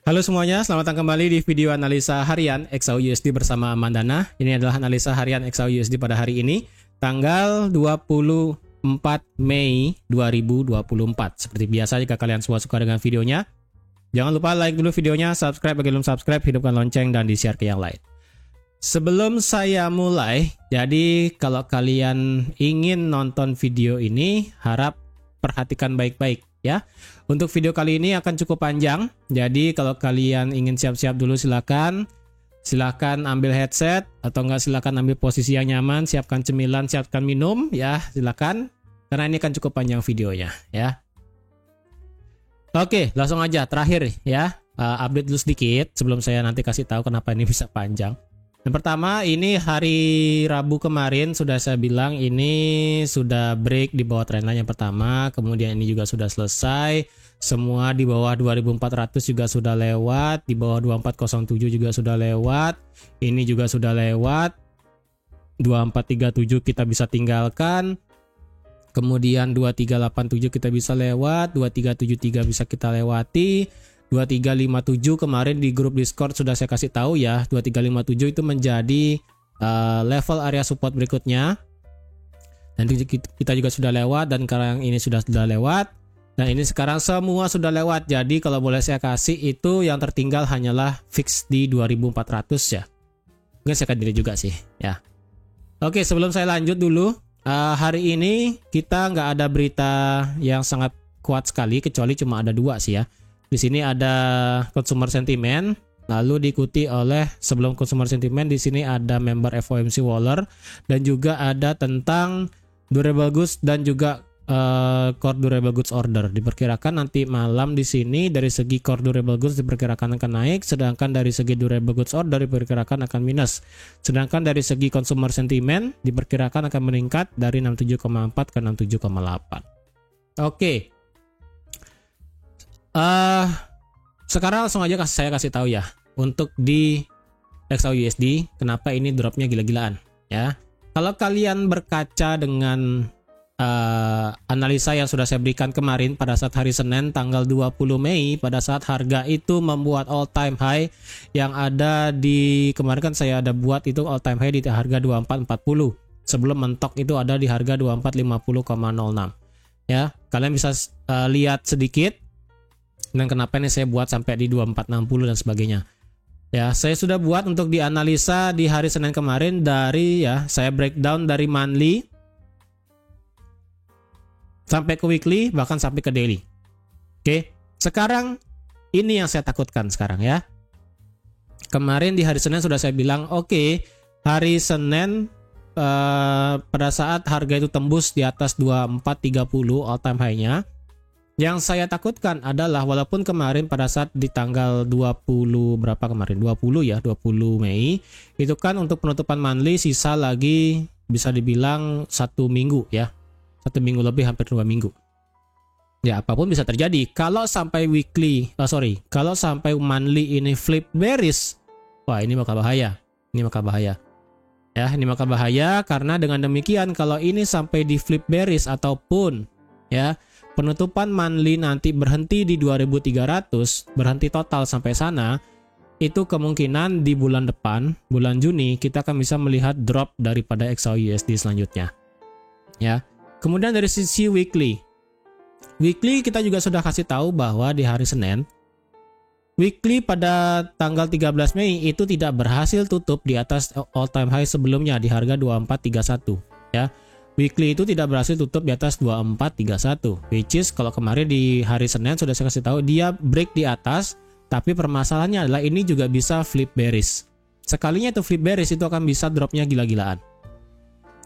Halo semuanya, selamat datang kembali di video analisa harian XAUUSD bersama Mandana. Ini adalah analisa harian XAUUSD pada hari ini, tanggal 24 Mei 2024. Seperti biasa, jika kalian semua suka dengan videonya, jangan lupa like dulu videonya, subscribe bagi belum subscribe, hidupkan lonceng, dan di-share ke yang lain. Sebelum saya mulai, jadi kalau kalian ingin nonton video ini, harap perhatikan baik-baik ya. Untuk video kali ini akan cukup panjang, jadi kalau kalian ingin siap-siap dulu silakan ambil headset, atau enggak silakan ambil posisi yang nyaman, siapkan cemilan, siapkan minum ya, silakan, karena ini akan cukup panjang videonya ya. Oke, langsung aja terakhir ya, update dulu sedikit sebelum saya nanti kasih tahu kenapa ini bisa panjang. Yang pertama, ini hari Rabu kemarin sudah saya bilang ini sudah break di bawah trendline yang pertama, kemudian ini juga sudah selesai, semua di bawah 2400 juga sudah lewat, di bawah 2407 juga sudah lewat, ini juga sudah lewat, 2437 kita bisa tinggalkan, kemudian 2387 kita bisa lewat, 2373 bisa kita lewati, 2357 kemarin di grup Discord sudah saya kasih tahu ya, 2357 itu menjadi level area support berikutnya. Dan kita juga sudah lewat, dan sekarang ini sudah lewat, dan ini sekarang semua sudah lewat. Jadi kalau boleh saya kasih, itu yang tertinggal hanyalah fix di 2400 ya. Mungkin saya akan delete juga sih ya. Oke, sebelum saya lanjut dulu, hari ini kita nggak ada berita yang sangat kuat sekali, kecuali cuma ada dua sih ya. Di sini ada consumer sentiment, lalu diikuti oleh sebelum consumer sentiment di sini ada member FOMC Waller, dan juga ada tentang durable goods dan juga core durable goods order. Diperkirakan nanti malam di sini dari segi core durable goods diperkirakan akan naik, sedangkan dari segi durable goods order diperkirakan akan minus. Sedangkan dari segi consumer sentiment diperkirakan akan meningkat dari 67,4 ke 67,8. Oke. Sekarang langsung aja saya kasih tahu ya, untuk di XAUUSD kenapa ini dropnya gila-gilaan ya. Kalau kalian berkaca dengan analisa yang sudah saya berikan kemarin pada saat hari Senin tanggal 20 Mei, pada saat harga itu membuat all time high yang ada di kemarin, kan saya ada buat itu all time high di harga 2440. Sebelum mentok itu ada di harga 2450,06 ya. Kalian bisa lihat sedikit. Dan kenapa ini saya buat sampai di 2460 dan sebagainya ya. Saya sudah buat untuk dianalisa di hari Senin kemarin, dari ya saya breakdown dari monthly sampai ke weekly, bahkan sampai ke daily. Oke, sekarang ini yang saya takutkan sekarang ya. Kemarin di hari Senin sudah saya bilang oke, hari Senin pada saat harga itu tembus di atas 2430 all time high-nya, yang saya takutkan adalah walaupun kemarin pada saat di tanggal 20 berapa kemarin, 20 ya, 20 Mei itu kan untuk penutupan monthly sisa lagi bisa dibilang 1 minggu ya, 1 minggu lebih, hampir 2 minggu ya. Apapun bisa terjadi kalau sampai kalau sampai monthly ini flip bearish. Wah, ini bakal bahaya, ini bakal bahaya ya, ini bakal bahaya. Karena dengan demikian kalau ini sampai di flip bearish ataupun ya penutupan monthly nanti berhenti di 2300, berhenti total sampai sana, itu kemungkinan di bulan depan, bulan Juni, kita akan bisa melihat drop daripada XAUUSD selanjutnya ya. Kemudian dari sisi weekly kita juga sudah kasih tahu bahwa di hari Senin weekly pada tanggal 13 Mei itu tidak berhasil tutup di atas all time high sebelumnya di harga 2431 ya. Weekly itu tidak berhasil tutup di atas 2431, which is kalau kemarin di hari Senin sudah saya kasih tahu dia break di atas, tapi permasalahannya adalah ini juga bisa flip bearish. Sekalinya itu flip bearish itu akan bisa dropnya gila-gilaan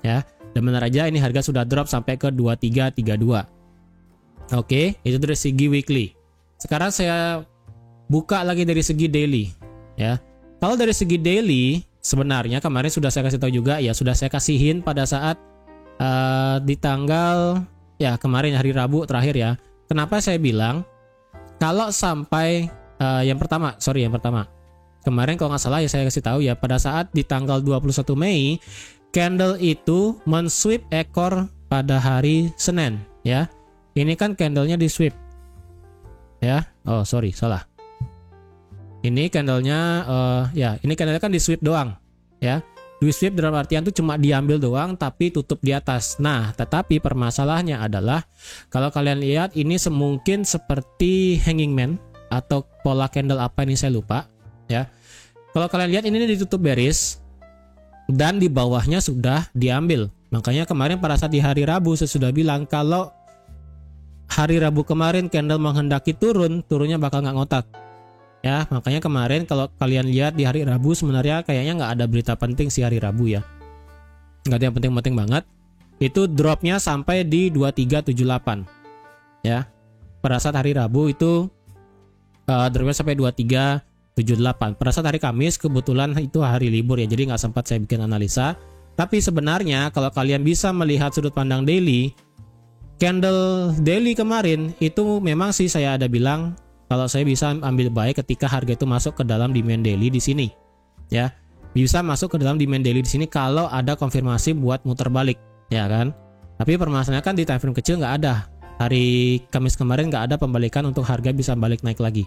ya. Dan benar aja ini harga sudah drop sampai ke 2332. Oke, itu dari segi weekly. Sekarang saya buka lagi dari segi daily ya. Kalau dari segi daily sebenarnya kemarin sudah saya kasih tahu juga ya, sudah saya kasihin pada saat di tanggal ya kemarin hari Rabu terakhir ya. Kenapa saya bilang kalau sampai yang pertama kemarin kalau nggak salah ya saya kasih tahu ya, pada saat di tanggal 21 Mei candle itu men-sweep ekor pada hari Senin ya. Ini kan candlenya di sweep ya. Oh sorry, salah. Ini candlenya ini candlenya kan di sweep doang ya. Di sweep dalam artian itu cuma diambil doang tapi tutup di atas. Nah, tetapi permasalahannya adalah kalau kalian lihat ini mungkin seperti hanging man atau pola candle apa ini saya lupa ya. Kalau kalian lihat ini ditutup bearish dan di bawahnya sudah diambil. Makanya kemarin pada saat di hari Rabu saya sudah bilang kalau hari Rabu kemarin candle menghendaki turun, turunnya bakal nggak ngotak. Ya, makanya kemarin kalau kalian lihat di hari Rabu sebenarnya kayaknya nggak ada berita penting sih hari Rabu ya. Nggak ada yang penting-penting banget. Itu dropnya sampai di 2378. Ya, pada saat hari Rabu itu dropnya sampai 2378. Pada saat hari Kamis kebetulan itu hari libur ya, jadi nggak sempat saya bikin analisa. Tapi sebenarnya kalau kalian bisa melihat sudut pandang daily, candle daily kemarin itu memang sih saya ada bilang kalau saya bisa ambil baik ketika harga itu masuk ke dalam demand daily di sini. Ya, bisa masuk ke dalam demand daily di sini kalau ada konfirmasi buat muter balik, ya kan? Tapi permasalahannya kan di time frame kecil nggak ada. Hari Kamis kemarin nggak ada pembalikan untuk harga bisa balik naik lagi.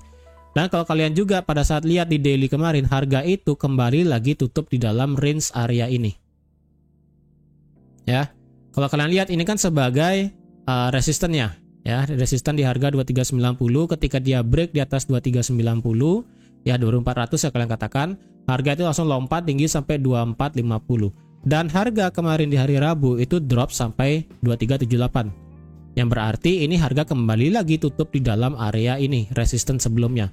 Dan kalau kalian juga pada saat lihat di daily kemarin, harga itu kembali lagi tutup di dalam range area ini. Ya, kalau kalian lihat ini kan sebagai resistennya. Ya, resisten di harga 2390 ketika dia break di atas 2390 ya 2400 ya kalian katakan, harga itu langsung lompat tinggi sampai 2450. Dan harga kemarin di hari Rabu itu drop sampai 2378. Yang berarti ini harga kembali lagi tutup di dalam area ini, resisten sebelumnya.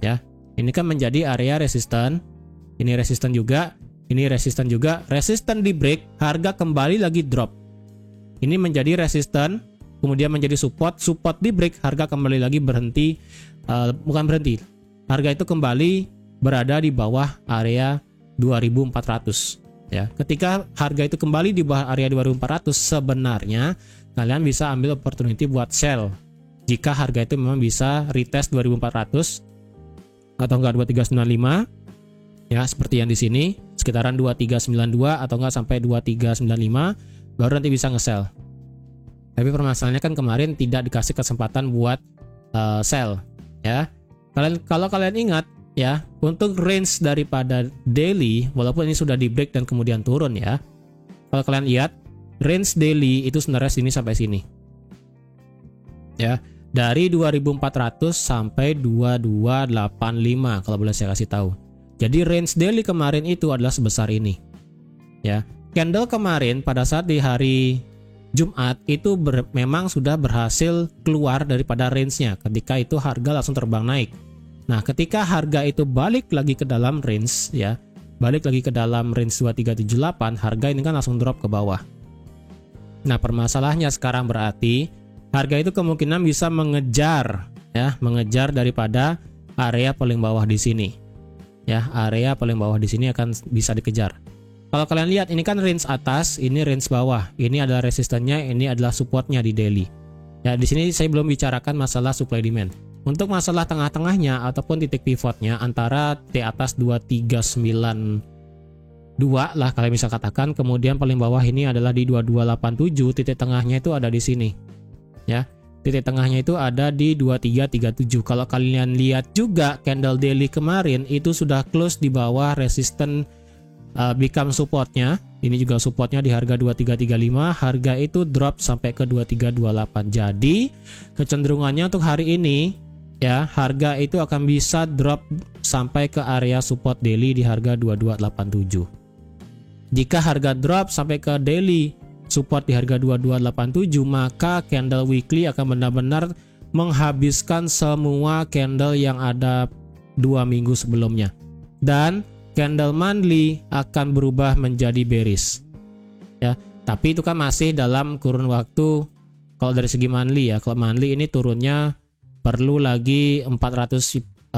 Ya. Ini kan menjadi area resisten. Ini resisten juga, ini resisten juga. Resisten di break, harga kembali lagi drop. Ini menjadi resisten, kemudian menjadi support di break, harga kembali lagi berhenti, bukan berhenti, harga itu kembali berada di bawah area 2400 ya. Ketika harga itu kembali di bawah area 2400 sebenarnya kalian bisa ambil opportunity buat sell jika harga itu memang bisa retest 2400 atau enggak 2395 ya, seperti yang di sini sekitaran 2392 atau enggak sampai 2395 baru nanti bisa nge-sell. Tapi permasalahannya kan kemarin tidak dikasih kesempatan buat sell ya. Kalau kalian ingat ya, untuk range daripada daily walaupun ini sudah di break dan kemudian turun ya. Kalau kalian lihat range daily itu sebenarnya sini sampai sini. Ya, dari 2400 sampai 2285 kalau boleh saya kasih tahu. Jadi range daily kemarin itu adalah sebesar ini. Ya. Candle kemarin pada saat di hari Jumat itu memang sudah berhasil keluar daripada range-nya. Ketika itu harga langsung terbang naik. Nah, ketika harga itu balik lagi ke dalam range ya, balik lagi ke dalam range 2378, harga ini kan langsung drop ke bawah. Nah, permasalahannya sekarang berarti harga itu kemungkinan bisa mengejar ya, mengejar daripada area paling bawah di sini. Ya, area paling bawah di sini akan bisa dikejar. Kalau kalian lihat ini kan range atas, ini range bawah. Ini adalah resistennya, ini adalah supportnya di daily. Ya, di sini saya belum bicarakan masalah supply demand. Untuk masalah tengah-tengahnya ataupun titik pivotnya antara di atas 2392 lah kalian bisa katakan, kemudian paling bawah ini adalah di 2287, titik tengahnya itu ada di sini. Ya. Titik tengahnya itu ada di 2337. Kalau kalian lihat juga candle daily kemarin itu sudah close di bawah resisten become supportnya. Ini juga supportnya di harga 2335, harga itu drop sampai ke 2328. Jadi kecenderungannya untuk hari ini ya, harga itu akan bisa drop sampai ke area support daily di harga 2287. Jika harga drop sampai ke daily support di harga 2287, maka candle weekly akan benar-benar menghabiskan semua candle yang ada 2 minggu sebelumnya. Dan candle monthly akan berubah menjadi bearish. Ya, tapi itu kan masih dalam kurun waktu kalau dari segi monthly ya. Kalau monthly ini turunnya perlu lagi 480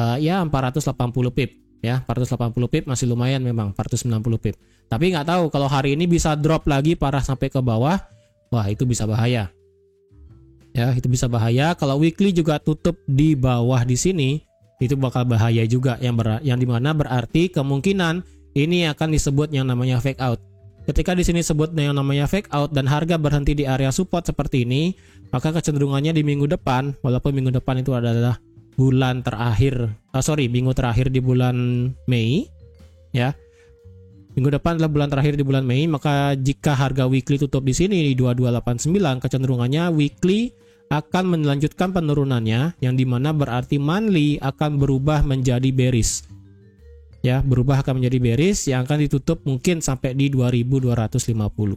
pip ya, 480 pip masih lumayan memang, 490 pip. Tapi nggak tahu kalau hari ini bisa drop lagi parah sampai ke bawah, wah itu bisa bahaya. Ya, itu bisa bahaya. Kalau weekly juga tutup di bawah di sini, itu bakal bahaya juga, yang dimana berarti kemungkinan ini akan disebut yang namanya fake out. Ketika di sini sebut yang namanya fake out dan harga berhenti di area support seperti ini, maka kecenderungannya di minggu depan, walaupun minggu depan itu adalah minggu terakhir di bulan Mei, ya. Minggu depan adalah bulan terakhir di bulan Mei, maka jika harga weekly tutup di sini di 2289, kecenderungannya weekly akan melanjutkan penurunannya, yang dimana berarti monthly akan berubah menjadi bearish. Ya, berubah akan menjadi bearish yang akan ditutup mungkin sampai di 2250.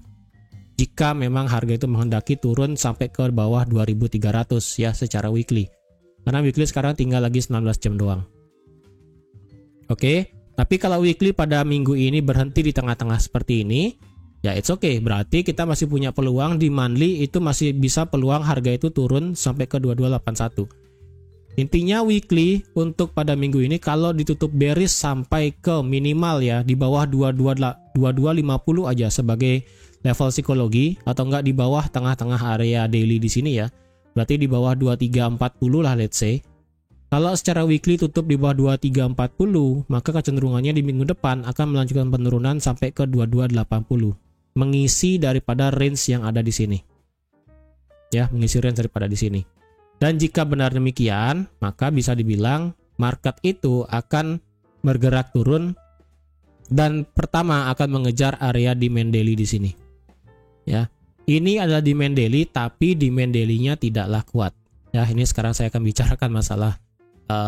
Jika memang harga itu menghendaki turun sampai ke bawah 2300 ya secara weekly. Karena weekly sekarang tinggal lagi 19 jam doang. Oke. Tapi kalau weekly pada minggu ini berhenti di tengah-tengah seperti ini, ya it's okay. Berarti kita masih punya peluang di monthly itu masih bisa peluang harga itu turun sampai ke 2281. Intinya weekly untuk pada minggu ini kalau ditutup bearish sampai ke minimal ya di bawah 2250 aja sebagai level psikologi, atau enggak di bawah tengah-tengah area daily di sini ya. Berarti di bawah 2340 lah let's say. Kalau secara weekly tutup di bawah 2340, maka kecenderungannya di minggu depan akan melanjutkan penurunan sampai ke 2280, mengisi daripada range yang ada di sini. Ya, mengisi range daripada di sini. Dan jika benar demikian, maka bisa dibilang market itu akan bergerak turun dan pertama akan mengejar area demand daily di sini. Ya. Ini adalah demand daily, tapi demand daily-nya tidaklah kuat. Ya, ini sekarang saya akan bicarakan masalah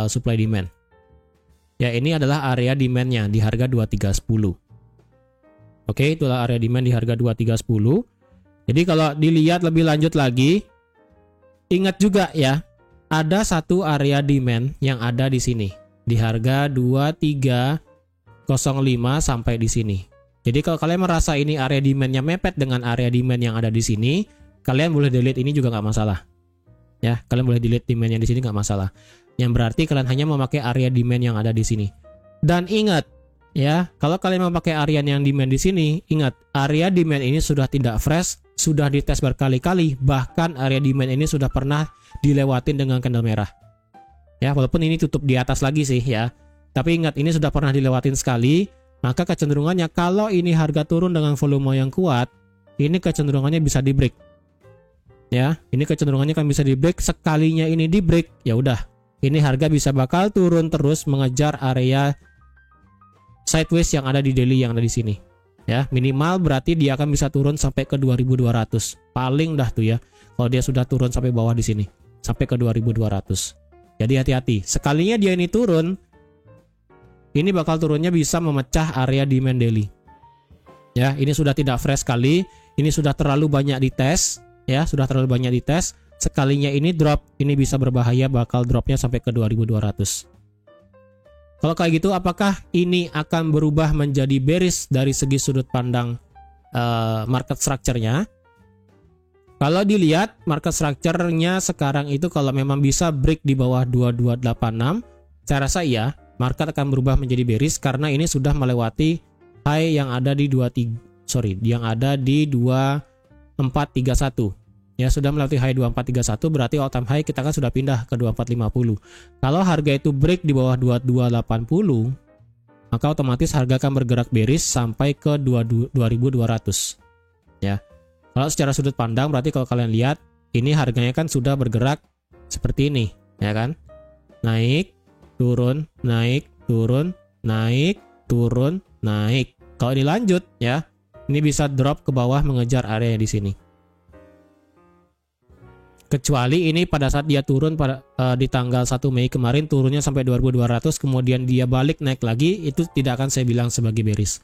supply demand. Ya, ini adalah area demand-nya di harga 2310. Oke, itulah area demand di harga 2310. Jadi kalau dilihat lebih lanjut lagi, ingat juga ya, ada satu area demand yang ada di sini di harga 2305 sampai di sini. Jadi kalau kalian merasa ini area demand-nya mepet dengan area demand yang ada di sini, kalian boleh delete ini juga nggak masalah. Ya, kalian boleh delete demand yang di sini nggak masalah. Yang berarti kalian hanya memakai area demand yang ada di sini. Dan ingat, ya, kalau kalian memakai area yang demand di sini, ingat, area demand ini sudah tidak fresh, sudah dites berkali-kali, bahkan area demand ini sudah pernah dilewatin dengan candle merah. Ya, walaupun ini tutup di atas lagi sih ya. Tapi ingat, ini sudah pernah dilewatin sekali, maka kecenderungannya kalau ini harga turun dengan volume yang kuat, ini kecenderungannya bisa di break. Ya, ini kecenderungannya kan bisa di break. Sekalinya ini di break, ya udah. Ini harga bisa bakal turun terus mengejar area sideways yang ada di daily yang ada di sini. Ya, minimal berarti dia akan bisa turun sampai ke 2200. Paling dah tuh ya. Kalau dia sudah turun sampai bawah di sini, sampai ke 2200. Jadi hati-hati. Sekalinya dia ini turun, ini bakal turunnya bisa memecah area demand daily. Ya, ini sudah tidak fresh sekali. Ini sudah terlalu banyak dites. Ya, sudah terlalu banyak dites. Sekalinya ini drop, ini bisa berbahaya, bakal dropnya sampai ke 2200. Kalau kayak gitu, apakah ini akan berubah menjadi bearish dari segi sudut pandang market structure-nya? Kalau dilihat market structure-nya sekarang itu kalau memang bisa break di bawah 2286, saya rasa iya, market akan berubah menjadi bearish karena ini sudah melewati high yang ada di 2431. Ya, sudah melewati high 2431, berarti all time high kita kan sudah pindah ke 2450. Kalau harga itu break di bawah 2280, maka otomatis harga akan bergerak bearish sampai ke 2200. Ya. Kalau secara sudut pandang berarti kalau kalian lihat, ini harganya kan sudah bergerak seperti ini, ya kan? Naik, turun, naik, turun, naik, turun, naik. Kalau ini lanjut ya, ini bisa drop ke bawah mengejar area di sini. Kecuali ini pada saat dia turun pada di tanggal 1 Mei kemarin turunnya sampai 2200, kemudian dia balik naik lagi, itu tidak akan saya bilang sebagai bearish.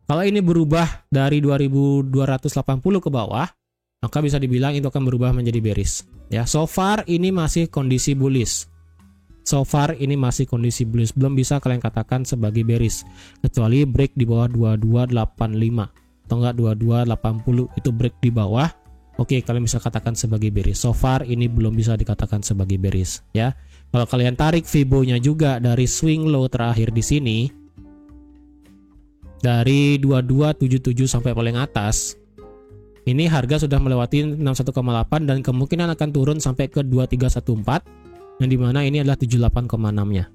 Kalau ini berubah dari 2280 ke bawah, maka bisa dibilang itu akan berubah menjadi bearish. Ya, so far ini masih kondisi bullish. So far ini masih kondisi bullish, belum bisa kalian katakan sebagai bearish kecuali break di bawah 2285 atau enggak 2280 itu break di bawah. Oke, kalian bisa katakan sebagai bearish. So far ini belum bisa dikatakan sebagai bearish ya. Kalau kalian tarik Fibo-nya juga dari swing low terakhir di sini dari 2277 sampai paling atas, ini harga sudah melewati 61,8 dan kemungkinan akan turun sampai ke 2314 yang dimana ini adalah 78,6-nya.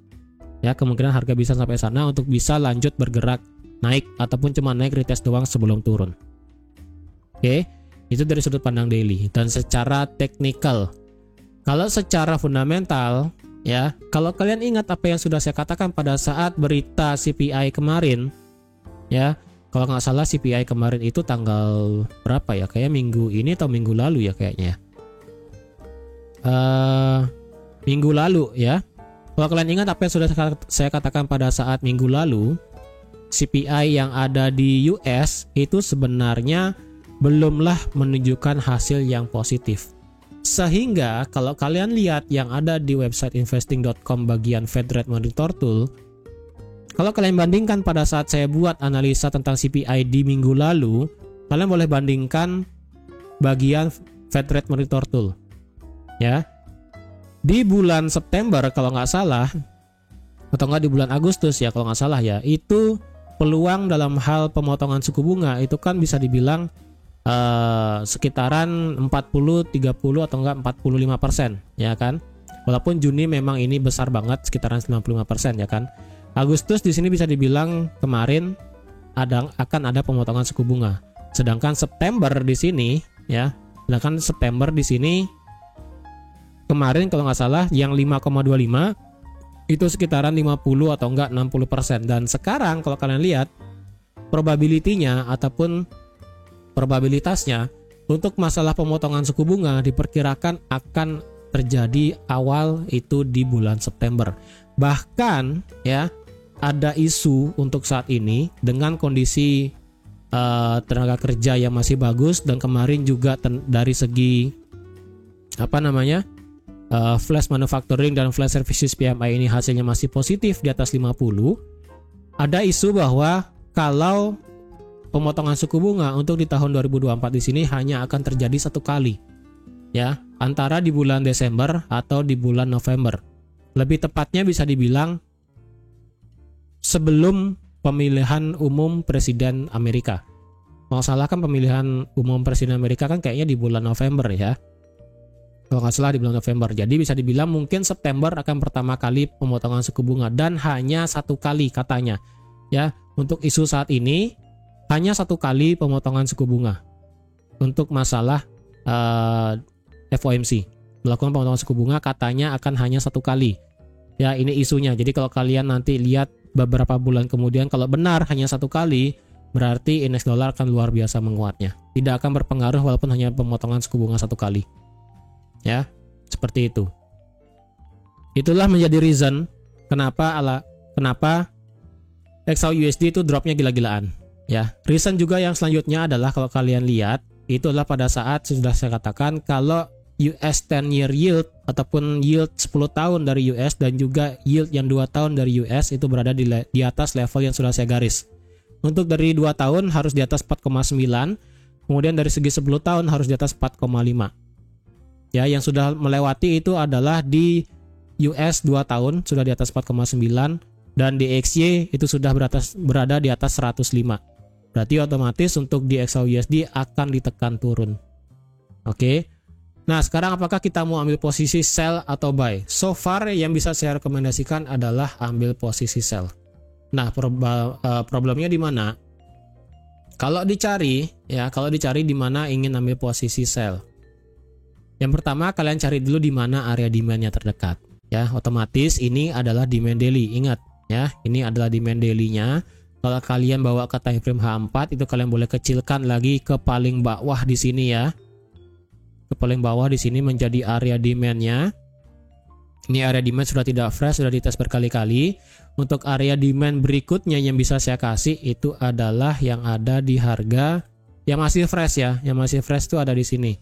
Ya, kemungkinan harga bisa sampai sana untuk bisa lanjut bergerak naik ataupun cuma naik retest doang sebelum turun. Oke. Itu dari sudut pandang daily dan secara teknikal. Kalau secara fundamental, ya, kalau kalian ingat apa yang sudah saya katakan pada saat berita CPI kemarin, ya, kalau nggak salah CPI kemarin itu tanggal berapa ya? Kayak minggu ini atau minggu lalu ya kayaknya. Minggu lalu ya. Kalau kalian ingat apa yang sudah saya katakan pada saat minggu lalu, CPI yang ada di US itu sebenarnya belumlah menunjukkan hasil yang positif. Sehingga kalau kalian lihat yang ada di website investing.com bagian Fed Rate Monitor Tool, kalau kalian bandingkan pada saat saya buat analisa tentang CPI di minggu lalu, kalian boleh bandingkan bagian Fed Rate Monitor Tool. Ya. Di bulan September kalau nggak salah, atau nggak di bulan Agustus ya kalau nggak salah ya, itu peluang dalam hal pemotongan suku bunga itu kan bisa dibilang sekitaran 40, 30 atau enggak 45% ya kan. Walaupun Juni memang ini besar banget sekitaran 95% ya kan. Agustus di sini bisa dibilang kemarin akan ada pemotongan suku bunga. Sedangkan September di sini ya, kemarin kalau nggak salah yang 5,25 itu sekitaran 50 atau enggak 60%. Dan sekarang kalau kalian lihat probability-nya ataupun probabilitasnya untuk masalah pemotongan suku bunga diperkirakan akan terjadi awal itu di bulan September. Bahkan ya ada isu untuk saat ini dengan kondisi tenaga kerja yang masih bagus, dan kemarin juga dari segi flash manufacturing dan flash services PMI ini hasilnya masih positif di atas 50. Ada isu bahwa kalau pemotongan suku bunga untuk di tahun 2024 di sini hanya akan terjadi satu kali, ya, antara di bulan Desember atau di bulan November. Lebih tepatnya bisa dibilang sebelum pemilihan umum presiden Amerika. Kalau salah kan pemilihan umum presiden Amerika kan kayaknya di bulan November ya. Kalau nggak salah di bulan November. Jadi bisa dibilang mungkin September akan pertama kali pemotongan suku bunga, dan hanya satu kali katanya. Ya, untuk isu saat ini hanya satu kali pemotongan suku bunga untuk masalah FOMC. Melakukan pemotongan suku bunga katanya akan hanya satu kali. Ya, ini isunya. Jadi kalau kalian nanti lihat beberapa bulan kemudian, kalau benar hanya satu kali, berarti indeks dolar akan luar biasa menguatnya. Tidak akan berpengaruh walaupun hanya pemotongan suku bunga satu kali. Ya, seperti itu. Itulah menjadi reason kenapa XAUUSD itu dropnya gila-gilaan. Ya, reason juga yang selanjutnya adalah kalau kalian lihat, itu adalah pada saat sudah saya katakan kalau US 10-year yield ataupun yield 10 tahun dari US dan juga yield yang 2 tahun dari US itu berada di atas level yang sudah saya garis. Untuk dari 2 tahun harus di atas 4,9, kemudian dari segi 10 tahun harus di atas 4,5. Ya, yang sudah melewati itu adalah di US 2 tahun sudah di atas 4,9, dan di XY itu sudah berada di atas 105. Berarti otomatis untuk di XAUUSD akan ditekan turun. Oke. Nah, sekarang apakah kita mau ambil posisi sell atau buy? So far yang bisa saya rekomendasikan adalah ambil posisi sell. Nah, problemnya di mana? Kalau dicari di mana ingin ambil posisi sell. Yang pertama, kalian cari dulu di mana area demand-nya terdekat. Ya, otomatis ini adalah demand daily. Ingat, ya, ini adalah demand daily-nya. Kalau kalian bawa ke time frame H4, itu kalian boleh kecilkan lagi ke paling bawah di sini ya. Ke paling bawah di sini menjadi area demand-nya. Ini area demand sudah tidak fresh, sudah dites berkali-kali. Untuk area demand berikutnya yang bisa saya kasih itu adalah yang ada di harga yang masih fresh ya. Yang masih fresh itu ada di sini.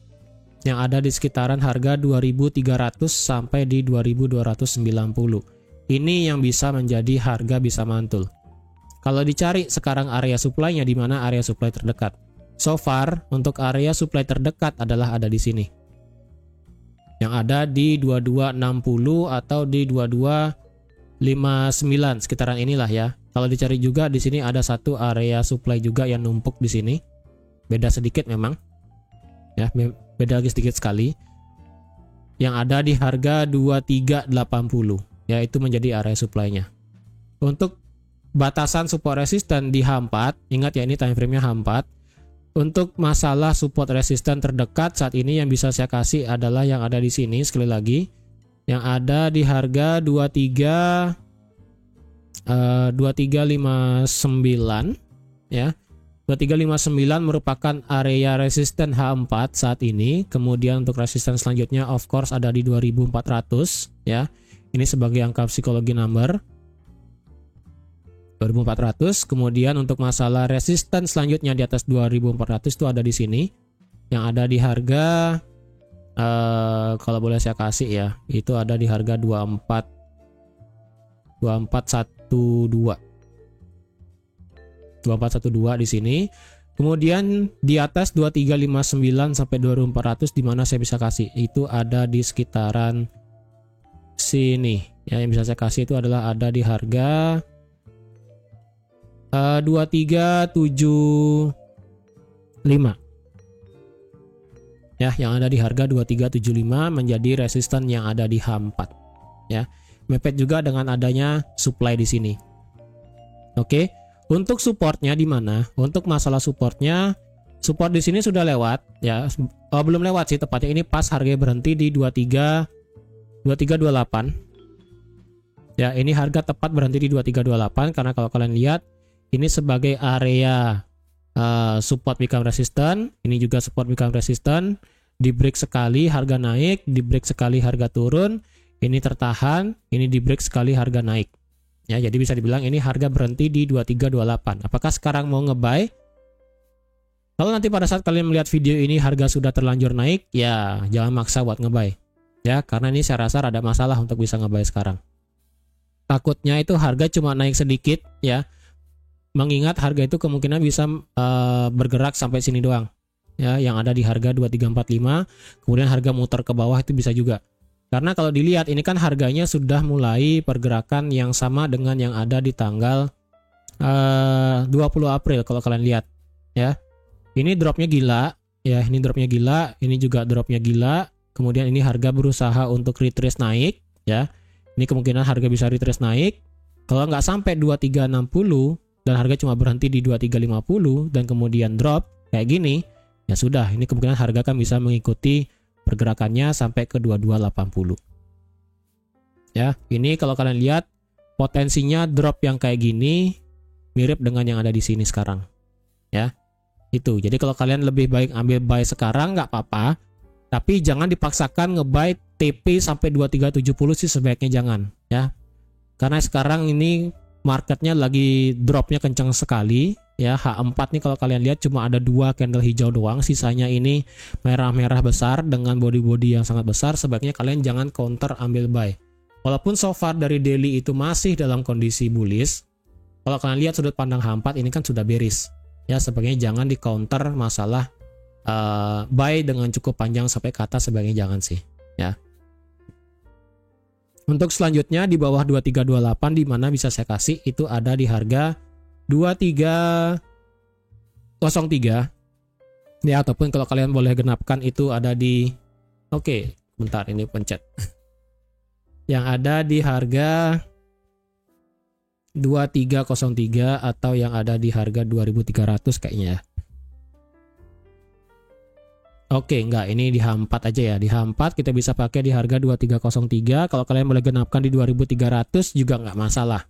Yang ada di sekitaran harga 2.300 sampai di 2.290. Ini yang bisa menjadi harga bisa mantul. Kalau dicari sekarang area supply-nya di mana area supply terdekat. So far untuk area supply terdekat adalah ada di sini. Yang ada di 2260 atau di 2259 sekitaran inilah ya. Kalau dicari juga di sini ada satu area supply juga yang numpuk di sini. Beda sedikit memang. Ya, beda lagi sedikit sekali. Yang ada di harga 2380. Ya, itu menjadi area supply-nya. Untuk batasan support resisten di H4, ingat ya ini time frame-nya H4. Untuk masalah support resisten terdekat saat ini yang bisa saya kasih adalah yang ada di sini sekali lagi. yang ada di harga 2359 ya. 2359 merupakan area resisten H4 saat ini. Kemudian untuk resisten selanjutnya of course ada di 2400 ya. Ini sebagai angka psikologi number 2400. Kemudian untuk masalah resisten selanjutnya di atas 2400 itu ada di sini. Yang ada di harga kalau boleh saya kasih ya, itu ada di harga 2412 di sini. Kemudian di atas 2359 sampai 2400 di mana saya bisa kasih itu ada di sekitaran sini. Ya, yang bisa saya kasih itu adalah ada di harga 2375. Ya, yang ada di harga 2375 menjadi resisten yang ada di H4 ya. Mepet juga dengan adanya supply di sini. Oke. Untuk supportnya di mana? Untuk masalah supportnya, support di sini sudah lewat ya. Belum lewat sih tepatnya, ini pas harga berhenti di 2328. Ya, ini harga tepat berhenti di 2328 karena kalau kalian lihat ini sebagai area support become resistant, ini juga support become resistant, di break sekali harga naik, di break sekali harga turun, ini tertahan, ini di break sekali harga naik. Ya, jadi bisa dibilang ini harga berhenti di 2328. Apakah sekarang mau nge-buy? Kalau nanti pada saat kalian melihat video ini harga sudah terlanjur naik, ya jangan maksa buat nge-buy. Ya, karena ini saya rasa ada masalah untuk bisa nge-buy sekarang. Takutnya itu harga cuma naik sedikit ya. Mengingat harga itu kemungkinan bisa bergerak sampai sini doang. Ya, yang ada di harga 2345, kemudian harga muter ke bawah itu bisa juga. Karena kalau dilihat ini kan harganya sudah mulai pergerakan yang sama dengan yang ada di tanggal 20 April kalau kalian lihat ya. Ini dropnya gila ya, ini dropnya gila, ini juga dropnya gila. Kemudian ini harga berusaha untuk retrace naik ya. Ini kemungkinan harga bisa retrace naik. Kalau nggak sampai 2360 dan harga cuma berhenti di 2350 dan kemudian drop kayak gini, ya sudah, ini kemungkinan harga kan bisa mengikuti pergerakannya sampai ke 2280. Ya, ini kalau kalian lihat potensinya drop yang kayak gini mirip dengan yang ada di sini sekarang. Ya. Itu. Jadi kalau kalian lebih baik ambil buy sekarang nggak apa-apa, tapi jangan dipaksakan nge-buy TP sampai 2370 sih sebaiknya jangan, ya. Karena sekarang ini marketnya lagi dropnya kencang sekali ya. H4 nih kalau kalian lihat cuma ada 2 candle hijau doang, sisanya ini merah-merah besar dengan body-body yang sangat besar. Sebaiknya kalian jangan counter ambil buy. Walaupun so far dari daily itu masih dalam kondisi bullish, kalau kalian lihat sudut pandang H4 ini kan sudah bearish ya. Sebaiknya jangan di counter masalah buy dengan cukup panjang sampai ke atas, sebaiknya jangan sih ya. Untuk selanjutnya di bawah 2328 di mana bisa saya kasih itu ada di harga 2303 ya, ataupun kalau kalian boleh genapkan itu ada di bentar ini pencet yang ada di harga 2303 atau yang ada di harga 2300 kayaknya ya. Enggak, ini di H4 aja ya. Di H4 kita bisa pakai di harga 2303. Kalau kalian boleh genapkan di 2300 juga nggak masalah.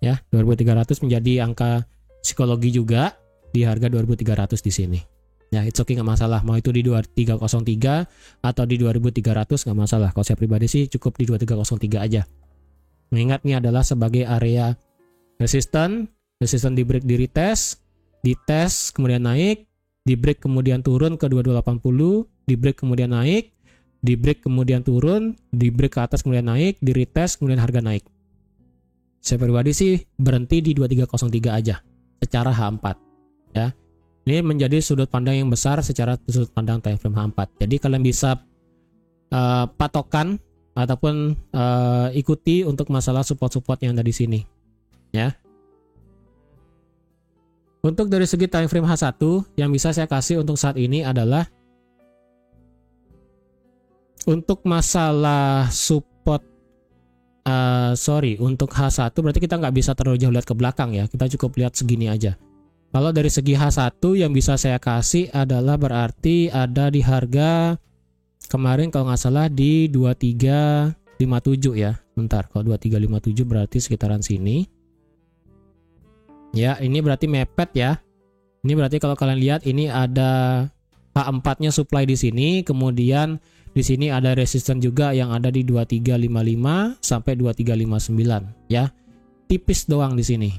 Ya, 2300 menjadi angka psikologi juga di harga 2300 di sini. Ya, it's okay, nggak masalah. Mau itu di 2303 atau di 2300 nggak masalah. Kalau saya pribadi sih cukup di 2303 aja. Mengingat ini adalah sebagai area resisten di break, di retest, di tes kemudian naik, di break kemudian turun ke 2280, di break kemudian naik, di break kemudian turun, di break ke atas kemudian naik, di retest kemudian harga naik. Saya pribadi sih berhenti di 2303 aja secara H4 ya. Ini menjadi sudut pandang yang besar secara sudut pandang time frame H4. Jadi kalian bisa patokan ataupun ikuti untuk masalah support-support yang ada di sini ya. Untuk dari segi time frame H1 yang bisa saya kasih untuk saat ini adalah untuk masalah support untuk H1 berarti kita nggak bisa terlalu jauh lihat ke belakang ya, kita cukup lihat segini aja. Kalau dari segi H1 yang bisa saya kasih adalah berarti ada di harga kemarin kalau nggak salah di 2350 ya. Bentar, kalau 2357 berarti sekitaran sini. Ya, ini berarti mepet ya. Ini berarti kalau kalian lihat ini ada H4-nya supply di sini, kemudian di sini ada resisten juga yang ada di 2355 sampai 2359 ya. Tipis doang di sini.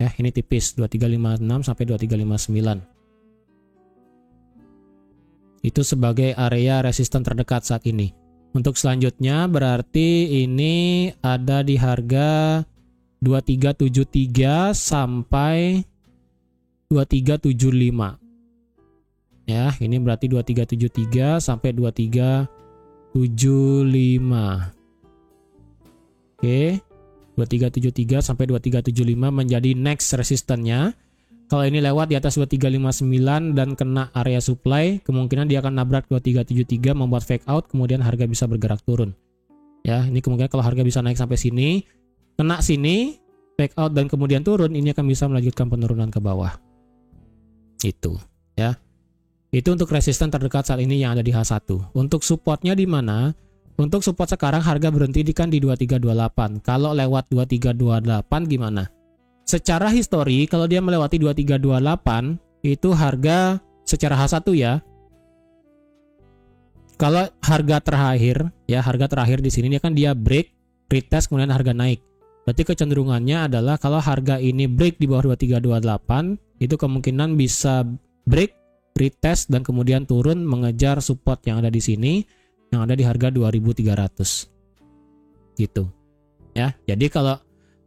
Ya, ini tipis 2356 sampai 2359. Itu sebagai area resisten terdekat saat ini. Untuk selanjutnya berarti ini ada di harga 2373 sampai 2375. Ya, ini berarti 2373 sampai 2375. Oke. 2373 sampai 2375 menjadi next resistannya. Kalau ini lewat di atas 2359 dan kena area supply, kemungkinan dia akan nabrak 2373 membuat fake out, kemudian harga bisa bergerak turun. Ya, ini kemungkinan kalau harga bisa naik sampai sini, kena sini, fake out dan kemudian turun, ini akan bisa melanjutkan penurunan ke bawah. Itu, ya. Itu untuk resisten terdekat saat ini yang ada di H1. Untuk supportnya di mana? Untuk support sekarang harga berhenti di 2328. Kalau lewat 2328 gimana? Secara histori, kalau dia melewati 2328, itu harga secara H1 ya. Kalau harga terakhir, ya harga terakhir di sini dia break, retest, kemudian harga naik. Berarti kecenderungannya adalah kalau harga ini break di bawah 2328, itu kemungkinan bisa break, retest, dan kemudian turun mengejar support yang ada di sini, yang ada di harga 2300. Gitu. Ya, jadi kalau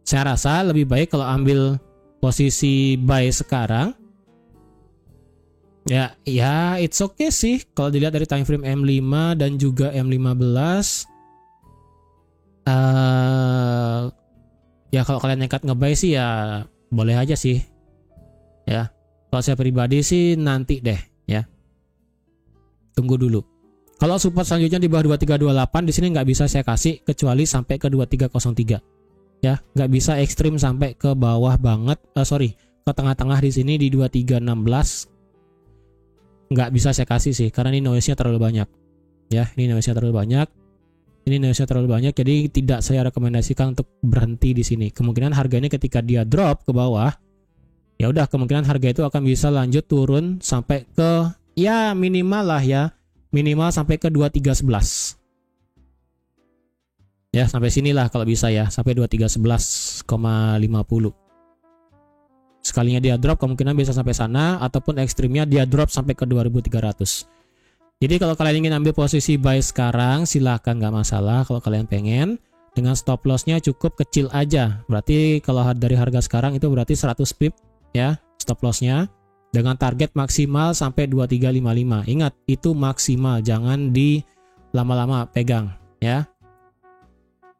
saya rasa lebih baik kalau ambil posisi buy sekarang. Ya, it's okay sih kalau dilihat dari time frame M5 dan juga M15. Ya kalau kalian nekat nge-buy sih ya boleh aja sih. Ya, kalau saya pribadi sih nanti deh ya. Tunggu dulu. Kalau support selanjutnya di bawah 2328 di sini nggak bisa saya kasih kecuali sampai ke 2303. Ya, nggak bisa ekstrim sampai ke bawah banget, ke tengah-tengah di sini di 2316. Nggak bisa saya kasih sih, karena ini noise-nya terlalu banyak. Ya, ini noise-nya terlalu banyak. Jadi tidak saya rekomendasikan untuk berhenti di sini. Kemungkinan harga ini ketika dia drop ke bawah, ya udah kemungkinan harga itu akan bisa lanjut turun sampai ke ya minimal sampai ke 2311. Ya, sampai sinilah kalau bisa ya, sampai 2311,50. Sekalinya dia drop kemungkinan bisa sampai sana, ataupun ekstrimnya dia drop sampai ke 2300. Jadi kalau kalian ingin ambil posisi buy sekarang, silahkan, nggak masalah kalau kalian pengen. Dengan stop lossnya cukup kecil aja. Berarti kalau dari harga sekarang itu berarti 100 pip ya stop lossnya. Dengan target maksimal sampai 2355. Ingat, itu maksimal, jangan di lama-lama pegang ya.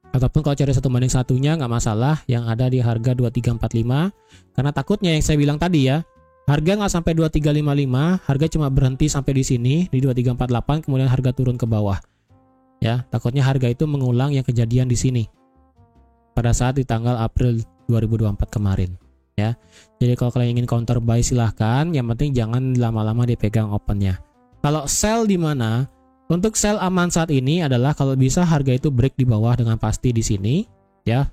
Ataupun kalau cari 1:1-nya nggak masalah, yang ada di harga 2345. Karena takutnya yang saya bilang tadi ya, harga nggak sampai 2355, harga cuma berhenti sampai di sini di 2348, kemudian harga turun ke bawah. Ya, takutnya harga itu mengulang yang kejadian di sini pada saat di tanggal April 2024 kemarin. Ya, jadi kalau kalian ingin counter buy silahkan, yang penting jangan lama-lama dipegang opennya. Kalau sell di mana? Untuk sell aman saat ini adalah kalau bisa harga itu break di bawah dengan pasti di sini, ya.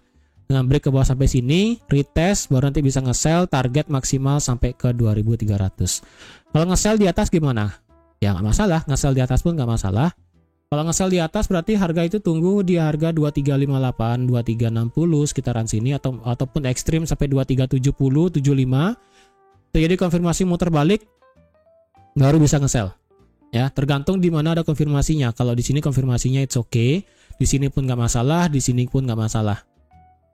Dengan break ke bawah sampai sini, retest, baru nanti bisa nge-sell target maksimal sampai ke 2300. Kalau nge-sell di atas gimana? Ya nggak masalah, nge-sell di atas pun nggak masalah. Kalau nge-sell di atas berarti harga itu tunggu di harga 2358, 2360 sekitaran sini, ataupun ekstrim sampai 2370, 75. Terjadi konfirmasi muter balik, baru bisa nge-sell. Ya, tergantung di mana ada konfirmasinya. Kalau di sini konfirmasinya it's okay, di sini pun nggak masalah, di sini pun nggak masalah.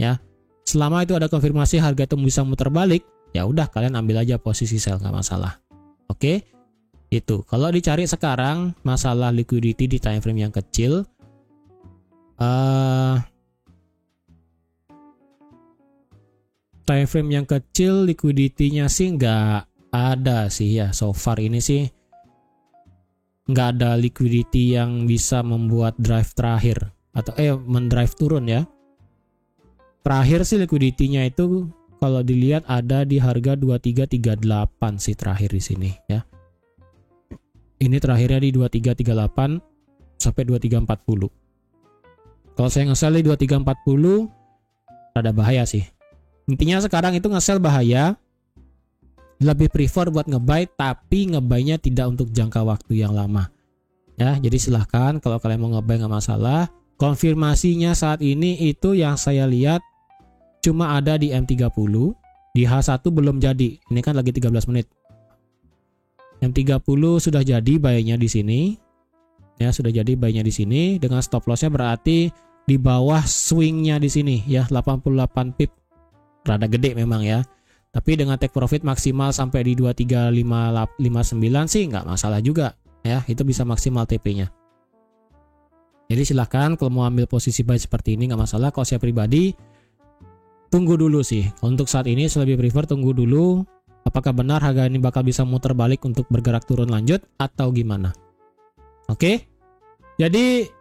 Ya, selama itu ada konfirmasi harga itu bisa muter balik, ya udah kalian ambil aja posisi sell, nggak masalah. Oke, itu. Kalau dicari sekarang masalah liquidity di time frame yang kecil, time frame yang kecil liquidity-nya sih nggak ada sih ya. So far ini sih nggak ada liquidity yang bisa membuat drive terakhir atau mendrive turun ya. Terakhir sih liquidity-nya itu kalau dilihat ada di harga 2338 sih terakhir di sini ya. Ini terakhirnya di 2338 sampai 2340. Kalau saya nge-sell di 2340 rada bahaya sih. Intinya sekarang itu nge-sell bahaya. Lebih prefer buat nge-buy, tapi nge-buy-nya tidak untuk jangka waktu yang lama. Ya, jadi silahkan kalau kalian mau nge-buy nggak masalah. Konfirmasinya saat ini itu yang saya lihat cuma ada di M30. Di H1 belum jadi. Ini kan lagi 13 menit. M30 sudah jadi buy-nya di sini. Ya, sudah jadi buy-nya di sini dengan stop loss-nya berarti di bawah swing-nya di sini ya, 88 pip. Rada gede memang ya. Tapi dengan take profit maksimal sampai di 23559 sih nggak masalah juga ya, itu bisa maksimal TP-nya. Jadi silahkan kalau mau ambil posisi buy seperti ini nggak masalah. Kalau saya pribadi tunggu dulu sih. Untuk saat ini saya lebih prefer tunggu dulu apakah benar harga ini bakal bisa muter balik untuk bergerak turun lanjut atau gimana. Oke. Jadi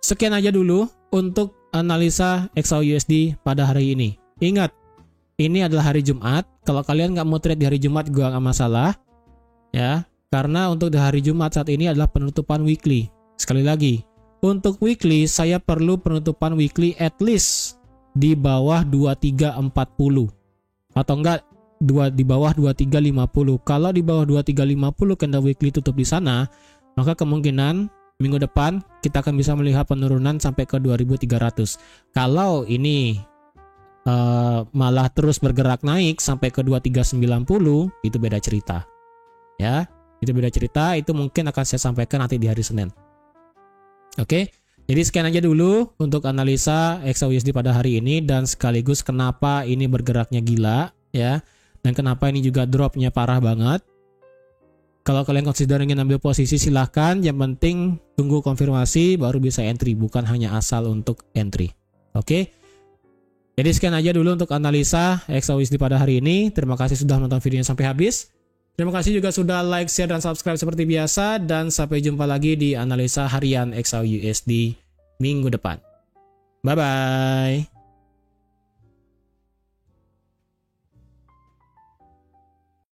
sekian aja dulu untuk analisa XAUUSD pada hari ini. Ingat, ini adalah hari Jumat. Kalau kalian nggak mau trade di hari Jumat, gua nggak masalah, ya. Karena untuk di hari Jumat saat ini adalah penutupan weekly. Sekali lagi, untuk weekly saya perlu penutupan weekly at least di bawah 2340 atau enggak di bawah 2350. Kalau di bawah 2350 candle weekly tutup di sana, maka kemungkinan minggu depan kita akan bisa melihat penurunan sampai ke 2300. Kalau ini malah terus bergerak naik sampai ke 2390, itu beda cerita. Ya, itu beda cerita, itu mungkin akan saya sampaikan nanti di hari Senin. Oke. Jadi sekian aja dulu untuk analisa XAUUSD pada hari ini dan sekaligus kenapa ini bergeraknya gila ya, dan kenapa ini juga dropnya parah banget. Kalau kalian consider ingin ambil posisi silahkan, yang penting tunggu konfirmasi baru bisa entry, bukan hanya asal untuk entry. Oke. Jadi sekian aja dulu untuk analisa XAUUSD pada hari ini. Terima kasih sudah menonton videonya sampai habis. Terima kasih juga sudah like, share, dan subscribe seperti biasa. Dan sampai jumpa lagi di analisa harian XAUUSD minggu depan. Bye-bye.